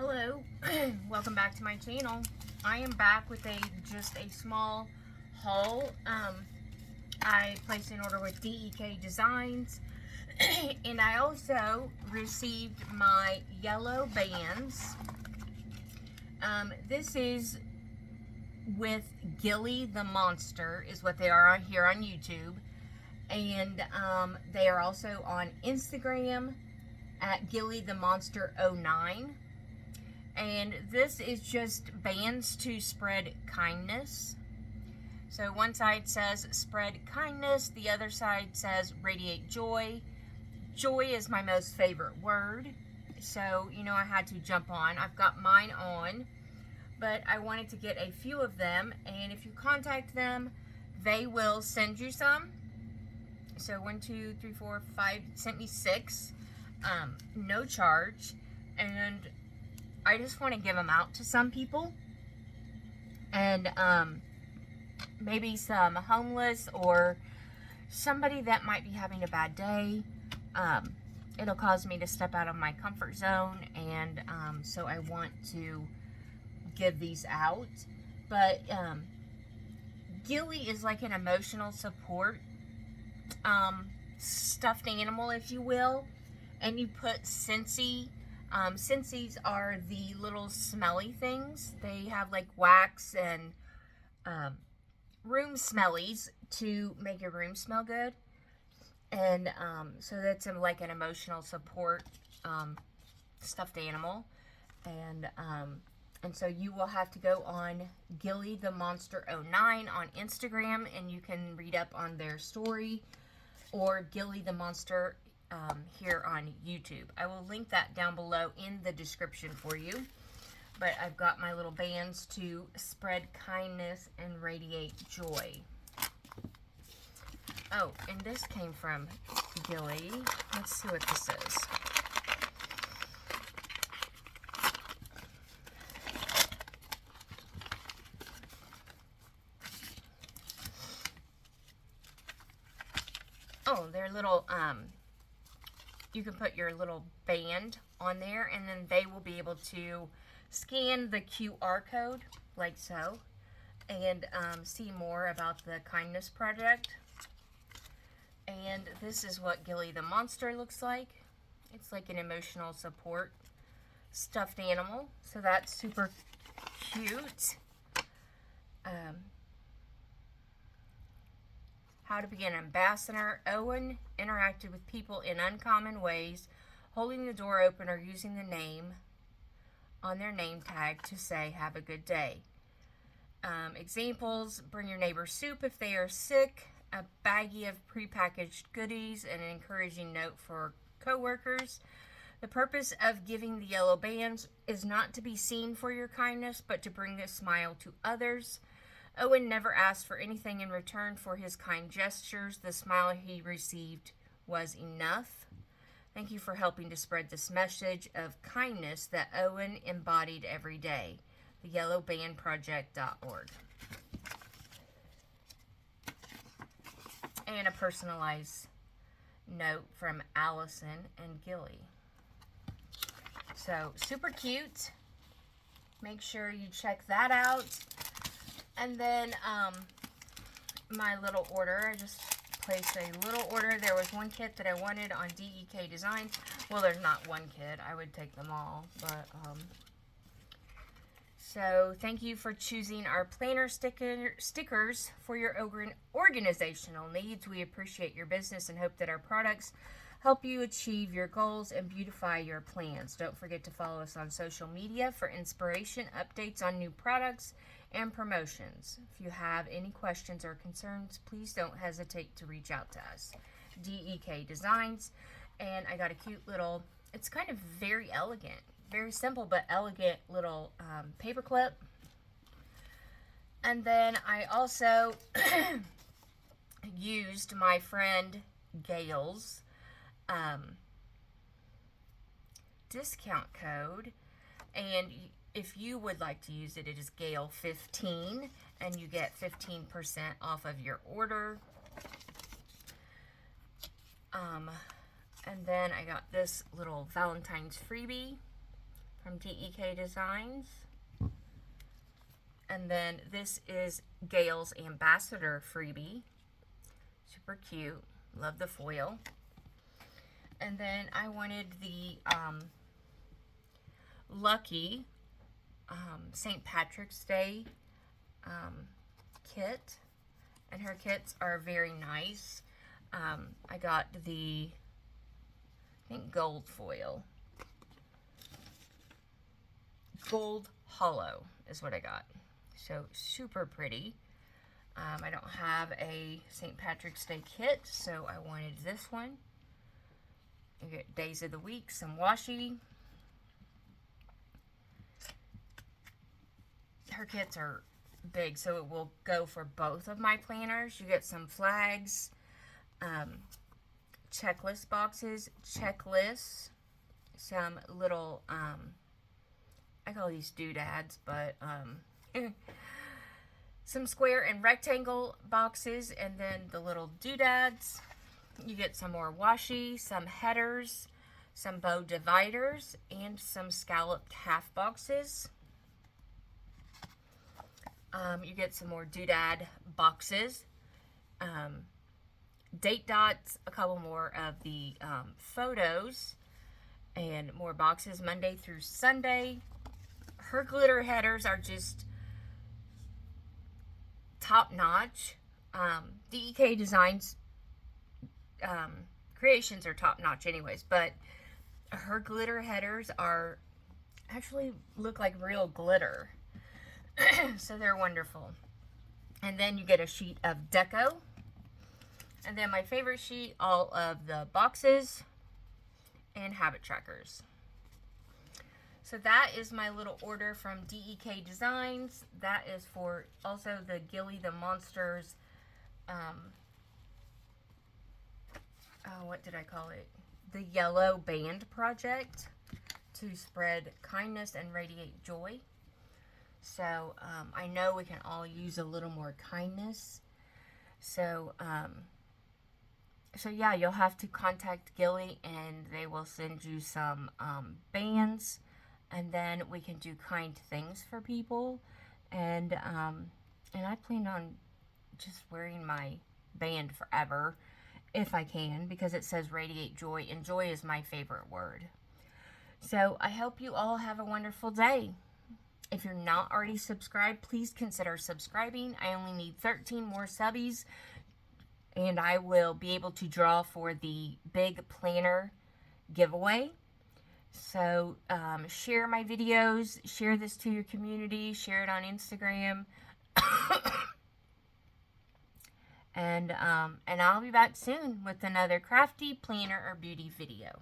Hello, welcome back to my channel. I am back with just a small haul. I placed an order with DEK Designs and I also received my yellow bands. This is with Gilly the Monster is what they are here on YouTube, and they are also on Instagram at Gilly the Monster 09. And this is just bands to spread kindness. So one side says spread kindness, the other side says radiate joy. Joy is my most favorite word, so you know I had to jump on. I've got mine on, but I wanted to get a few of them, and if you contact them, they will send you some. So 1, 2, 3, 4, 5, sent me 6, no charge, and I just want to give them out to some people, and maybe some homeless or somebody that might be having a bad day. It'll cause me to step out of my comfort zone, and so I want to give these out. But Gilly is like an emotional support stuffed animal, if you will, and you put Scentsy. Scentsies are the little smelly things. They have like wax and room smellies to make your room smell good. And so that's like an emotional support stuffed animal. And so you will have to go on Gilly the Monster 09 on Instagram, and you can read up on their story, or Gilly the Monster here on YouTube. I will link that down below in the description for you. But I've got my little bands to spread kindness and radiate joy. Oh, and this came from Gilly. Let's see what this is. Oh, they're little, you can put your little band on there, and then they will be able to scan the QR code, like so, and see more about the Kindness Project. And this is what Gilly the Monster looks like. It's like an emotional support stuffed animal, so that's super cute. How to be an ambassador. Owen interacted with people in uncommon ways, holding the door open or using the name on their name tag to say, have a good day. Examples: bring your neighbor soup if they are sick, a baggie of prepackaged goodies, and an encouraging note for coworkers. The purpose of giving the yellow bands is not to be seen for your kindness, but to bring a smile to others. Owen never asked for anything in return for his kind gestures. The smile he received was enough. Thank you for helping to spread this message of kindness that Owen embodied every day. TheYellowBandProject.org. And a personalized note from Allison and Gilly. So, super cute. Make sure you check that out. And then, my little order, I just placed a little order. There was one kit that I wanted on DEK Designs. Well, there's not one kit. I would take them all. But, so, thank you for choosing our planner stickers for your organizational needs. We appreciate your business and hope that our products help you achieve your goals and beautify your plans. Don't forget to follow us on social media for inspiration, updates on new products, and promotions. If you have any questions or concerns, please don't hesitate to reach out to us. DEK Designs. And I got a cute little, it's kind of very elegant, very simple but elegant little paper clip. And then I also used my friend Gail's discount code, and if you would like to use it, it is Gail15, and you get 15% off of your order. And then I got this little Valentine's freebie from DEK Designs. And then this is Gail's Ambassador freebie. Super cute. Love the foil. And then I wanted the Lucky St. Patrick's Day kit. And her kits are very nice. I got the, I think, gold foil. Gold hollow is what I got. So super pretty. I don't have a St. Patrick's Day kit, so I wanted this one. You get days of the week, some washi. Her kits are big, so it will go for both of my planners. You get some flags, checklist boxes, checklists, some little, I call these doodads, but some square and rectangle boxes, and then the little doodads. You get some more washi, some headers, some bow dividers, and some scalloped half boxes. You get some more doodad boxes, date dots, a couple more of the photos, and more boxes Monday through Sunday. Her glitter headers are just top notch. DEK Designs creations are top notch anyways, but her glitter headers are actually look like real glitter. So they're wonderful. And then you get a sheet of deco. And then my favorite sheet, all of the boxes and habit trackers. So that is my little order from DEK Designs. That is for also the Gilly the Monsters, what did I call it? The Yellow Band Project to spread kindness and radiate joy. So I know we can all use a little more kindness. So yeah, you'll have to contact Gilly and they will send you some bands, and then we can do kind things for people. And I plan on just wearing my band forever if I can, because it says radiate joy, and joy is my favorite word. So I hope you all have a wonderful day. If you're not already subscribed, please consider subscribing. I only need 13 more subbies, and I will be able to draw for the big planner giveaway. So share my videos, share this to your community, share it on Instagram. And I'll be back soon with another crafty, planner, or beauty video.